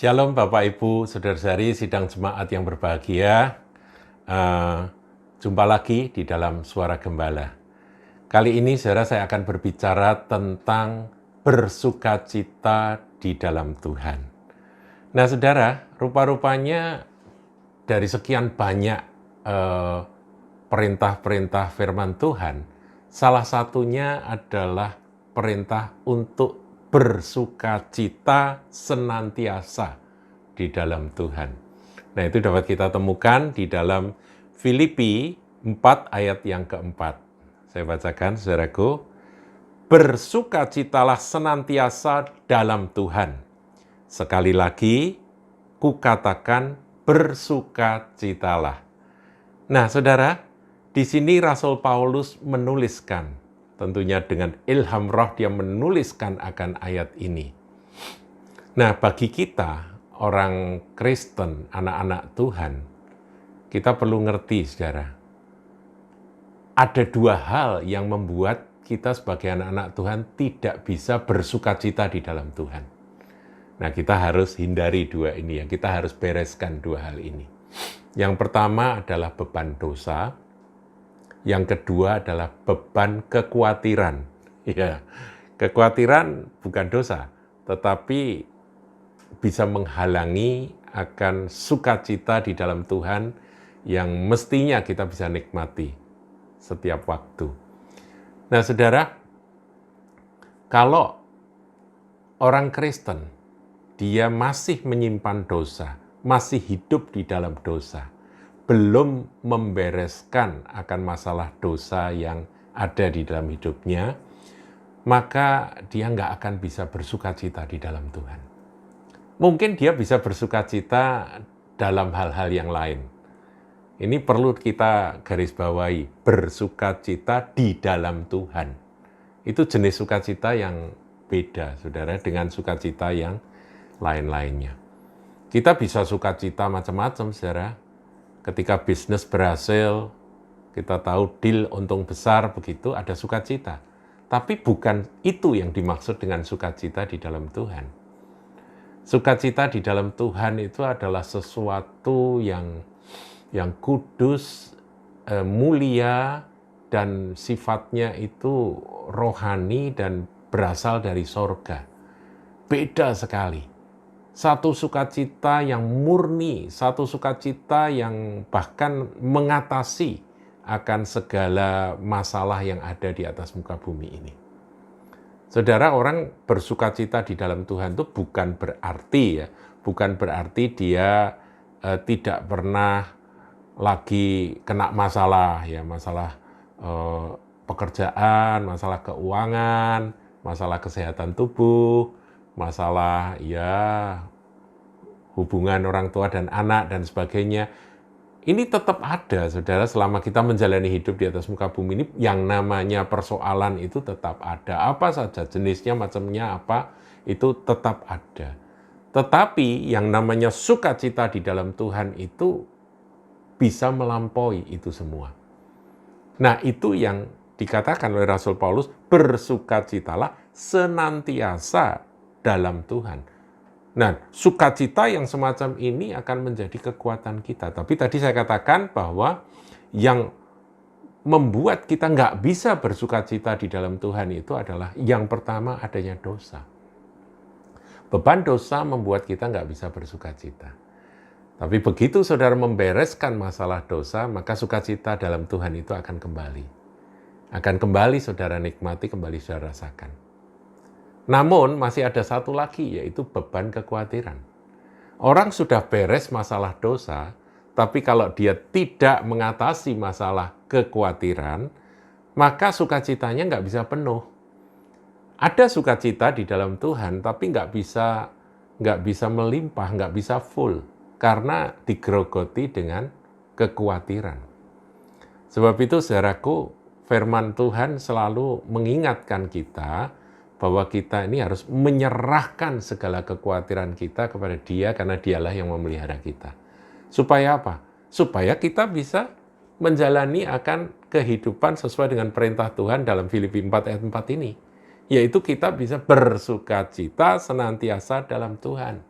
Shalom Bapak Ibu, Saudara-saudari sidang jemaat yang berbahagia. Jumpa lagi di dalam Suara Gembala. Kali ini saudara saya akan berbicara tentang bersukacita di dalam Tuhan. Nah saudara, rupa-rupanya dari sekian banyak perintah-perintah firman Tuhan, salah satunya adalah perintah untuk bersukacita senantiasa di dalam Tuhan. Nah, itu dapat kita temukan di dalam Filipi 4 ayat yang keempat. Saya bacakan, saudaraku. Bersukacitalah senantiasa dalam Tuhan. Sekali lagi, kukatakan bersukacitalah. Nah, saudara, di sini Rasul Paulus menuliskan, tentunya dengan ilham roh dia menuliskan akan ayat ini. Nah, bagi kita, orang Kristen, anak-anak Tuhan, kita perlu ngerti, saudara. Ada dua hal yang membuat kita sebagai anak-anak Tuhan tidak bisa bersukacita di dalam Tuhan. Nah, kita harus hindari dua ini ya. Kita harus bereskan dua hal ini. Yang pertama adalah beban dosa. Yang kedua adalah beban kekhawatiran. Ya, kekhawatiran bukan dosa, tetapi bisa menghalangi akan sukacita di dalam Tuhan yang mestinya kita bisa nikmati setiap waktu. Nah, saudara, kalau orang Kristen, dia masih menyimpan dosa, masih hidup di dalam dosa, belum membereskan akan masalah dosa yang ada di dalam hidupnya, maka dia nggak akan bisa bersukacita di dalam Tuhan. Mungkin dia bisa bersukacita dalam hal-hal yang lain. Ini perlu kita garis bawahi, bersukacita di dalam Tuhan. Itu jenis sukacita yang beda, saudara, dengan sukacita yang lain-lainnya. Kita bisa sukacita macam-macam, saudara. Ketika bisnis berhasil, kita tahu deal untung besar, begitu ada sukacita. Tapi bukan itu yang dimaksud dengan sukacita di dalam Tuhan. Sukacita di dalam Tuhan itu adalah sesuatu yang kudus, mulia, dan sifatnya itu rohani dan berasal dari sorga. Beda sekali. Satu sukacita yang murni, satu sukacita yang bahkan mengatasi akan segala masalah yang ada di atas muka bumi ini. Saudara, orang bersukacita di dalam Tuhan itu bukan berarti dia tidak pernah lagi kena masalah, ya, masalah pekerjaan, masalah keuangan, masalah kesehatan tubuh, masalah ya hubungan orang tua dan anak dan sebagainya. Ini tetap ada, saudara, selama kita menjalani hidup di atas muka bumi ini, yang namanya persoalan itu tetap ada. Apa saja jenisnya, macamnya apa, itu tetap ada. Tetapi yang namanya sukacita di dalam Tuhan itu bisa melampaui itu semua. Nah, itu yang dikatakan oleh Rasul Paulus, bersukacitalah senantiasa dalam Tuhan. Nah, sukacita yang semacam ini akan menjadi kekuatan kita. Tapi tadi saya katakan bahwa yang membuat kita nggak bisa bersukacita di dalam Tuhan itu adalah yang pertama adanya dosa. Beban dosa membuat kita nggak bisa bersukacita. Tapi begitu saudara membereskan masalah dosa, maka sukacita dalam Tuhan itu akan kembali. Akan kembali saudara nikmati, kembali saudara rasakan. Namun masih ada satu lagi, yaitu beban kekhawatiran. Orang sudah beres masalah dosa, tapi kalau dia tidak mengatasi masalah kekhawatiran, maka sukacitanya nggak bisa penuh. Ada sukacita di dalam Tuhan, tapi nggak bisa melimpah, nggak bisa full, karena digerogoti dengan kekhawatiran. Sebab itu, saudaraku, firman Tuhan selalu mengingatkan kita bahwa kita ini harus menyerahkan segala kekhawatiran kita kepada Dia, karena Dialah yang memelihara kita. Supaya apa? Supaya kita bisa menjalani akan kehidupan sesuai dengan perintah Tuhan dalam Filipi 4 ayat 4 ini. Yaitu kita bisa bersukacita senantiasa dalam Tuhan.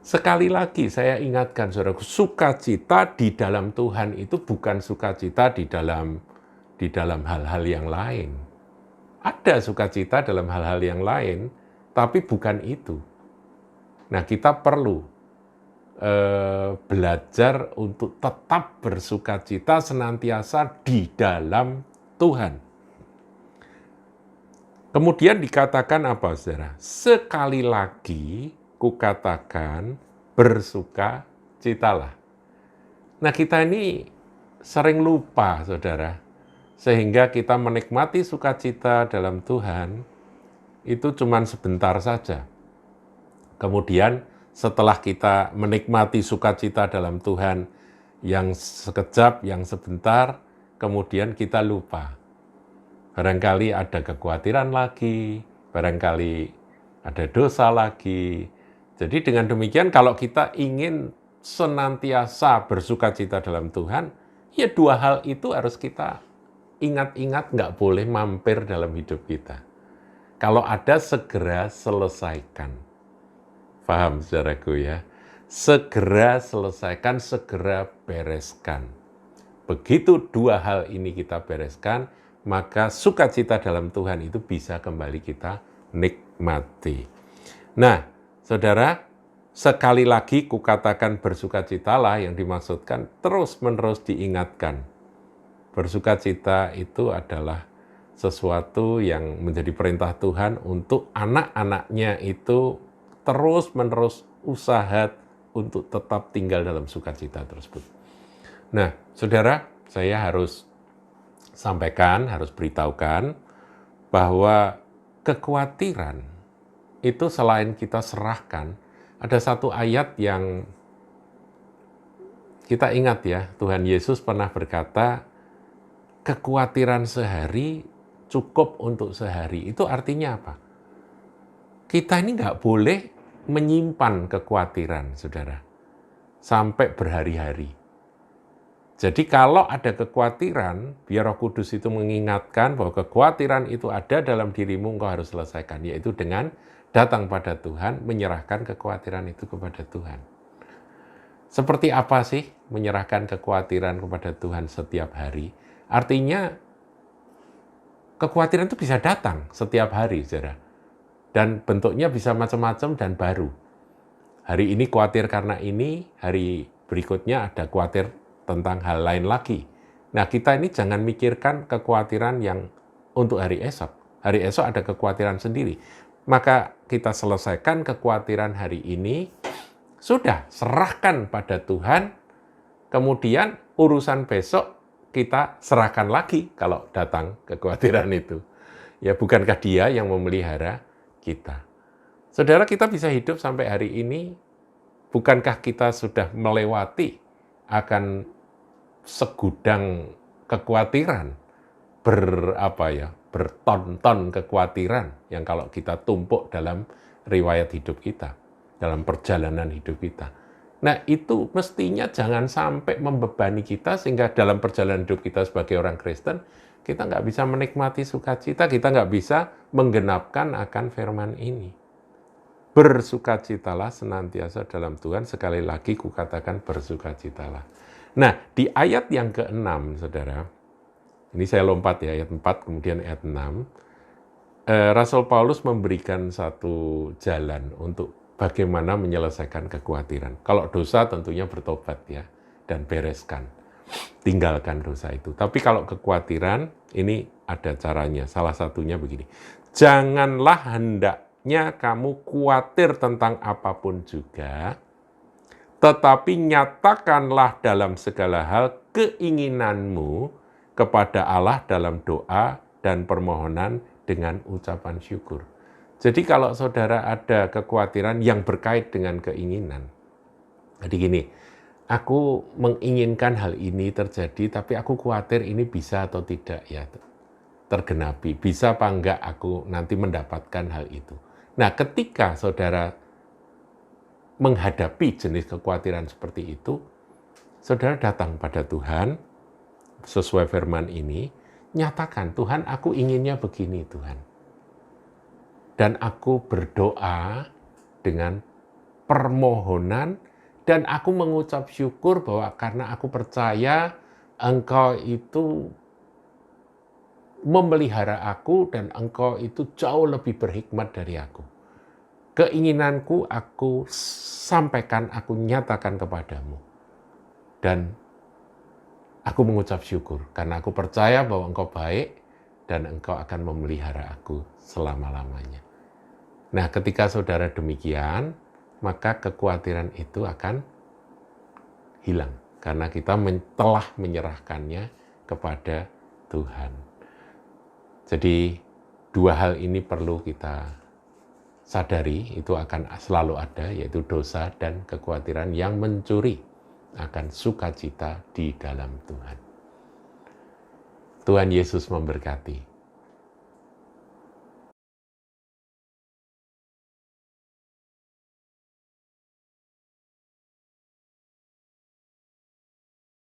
Sekali lagi saya ingatkan saudaraku, sukacita di dalam Tuhan itu bukan sukacita di dalam hal-hal yang lain. Ada sukacita dalam hal-hal yang lain, tapi bukan itu. Nah, kita perlu belajar untuk tetap bersukacita senantiasa di dalam Tuhan. Kemudian dikatakan apa, saudara? Sekali lagi kukatakan bersukacitalah. Nah, kita ini sering lupa, saudara, sehingga kita menikmati sukacita dalam Tuhan itu cuma sebentar saja. Kemudian setelah kita menikmati sukacita dalam Tuhan yang sekejap, yang sebentar, kemudian kita lupa. Barangkali ada kekhawatiran lagi, barangkali ada dosa lagi. Jadi dengan demikian kalau kita ingin senantiasa bersukacita dalam Tuhan, ya dua hal itu harus kita ingat-ingat, nggak boleh mampir dalam hidup kita. Kalau ada, segera selesaikan. Paham, saudaraku ya? Segera selesaikan, segera bereskan. Begitu dua hal ini kita bereskan, maka sukacita dalam Tuhan itu bisa kembali kita nikmati. Nah, saudara, sekali lagi kukatakan bersukacitalah, yang dimaksudkan terus-menerus diingatkan. Bersukacita itu adalah sesuatu yang menjadi perintah Tuhan untuk anak-anaknya itu terus-menerus usaha untuk tetap tinggal dalam sukacita tersebut. Nah, saudara, saya harus sampaikan, harus beritahukan bahwa kekhawatiran itu selain kita serahkan, ada satu ayat yang kita ingat ya, Tuhan Yesus pernah berkata, kekhawatiran sehari cukup untuk sehari. Itu artinya apa? Kita ini nggak boleh menyimpan kekhawatiran, saudara, sampai berhari-hari. Jadi kalau ada kekhawatiran, biar Roh Kudus itu mengingatkan bahwa kekhawatiran itu ada dalam dirimu, engkau harus selesaikan, yaitu dengan datang pada Tuhan, menyerahkan kekhawatiran itu kepada Tuhan. Seperti apa sih menyerahkan kekhawatiran kepada Tuhan setiap hari? Artinya, kekhawatiran itu bisa datang setiap hari, saudara. Dan bentuknya bisa macam-macam dan baru. Hari ini khawatir karena ini, hari berikutnya ada khawatir tentang hal lain lagi. Nah, kita ini jangan mikirkan kekhawatiran yang untuk hari esok. Hari esok ada kekhawatiran sendiri. Maka kita selesaikan kekhawatiran hari ini, sudah, serahkan pada Tuhan, kemudian urusan besok kita serahkan lagi kalau datang kekhawatiran itu. Ya, bukankah Dia yang memelihara kita? Saudara, kita bisa hidup sampai hari ini, bukankah kita sudah melewati akan segudang kekhawatiran, berton-ton kekhawatiran yang kalau kita tumpuk dalam riwayat hidup kita, dalam perjalanan hidup kita. Nah, itu mestinya jangan sampai membebani kita sehingga dalam perjalanan hidup kita sebagai orang Kristen, kita nggak bisa menikmati sukacita, kita nggak bisa menggenapkan akan firman ini. Bersukacitalah senantiasa dalam Tuhan, sekali lagi kukatakan bersukacitalah. Nah, di ayat yang ke-6, saudara, ini saya lompat ya, ayat 4, kemudian ayat 6, Rasul Paulus memberikan satu jalan untuk bagaimana menyelesaikan kekhawatiran. Kalau dosa tentunya bertobat ya, dan bereskan. Tinggalkan dosa itu. Tapi kalau kekhawatiran, ini ada caranya. Salah satunya begini. Janganlah hendaknya kamu khawatir tentang apapun juga, tetapi nyatakanlah dalam segala hal keinginanmu kepada Allah dalam doa dan permohonan dengan ucapan syukur. Jadi kalau saudara ada kekhawatiran yang berkait dengan keinginan, jadi gini, aku menginginkan hal ini terjadi, tapi aku khawatir ini bisa atau tidak ya tergenapi. Bisa apa enggak aku nanti mendapatkan hal itu. Nah, ketika saudara menghadapi jenis kekhawatiran seperti itu, saudara datang pada Tuhan, sesuai firman ini, nyatakan, Tuhan aku inginnya begini Tuhan. Dan aku berdoa dengan permohonan, dan aku mengucap syukur bahwa karena aku percaya Engkau itu memelihara aku dan Engkau itu jauh lebih berhikmat dari aku. Keinginanku aku sampaikan, aku nyatakan kepadamu. Dan aku mengucap syukur karena aku percaya bahwa Engkau baik dan Engkau akan memelihara aku selama-lamanya. Nah, ketika saudara demikian, maka kekhawatiran itu akan hilang karena kita telah menyerahkannya kepada Tuhan. Jadi dua hal ini perlu kita sadari, itu akan selalu ada, yaitu dosa dan kekhawatiran yang mencuri akan sukacita di dalam Tuhan. Tuhan Yesus memberkati.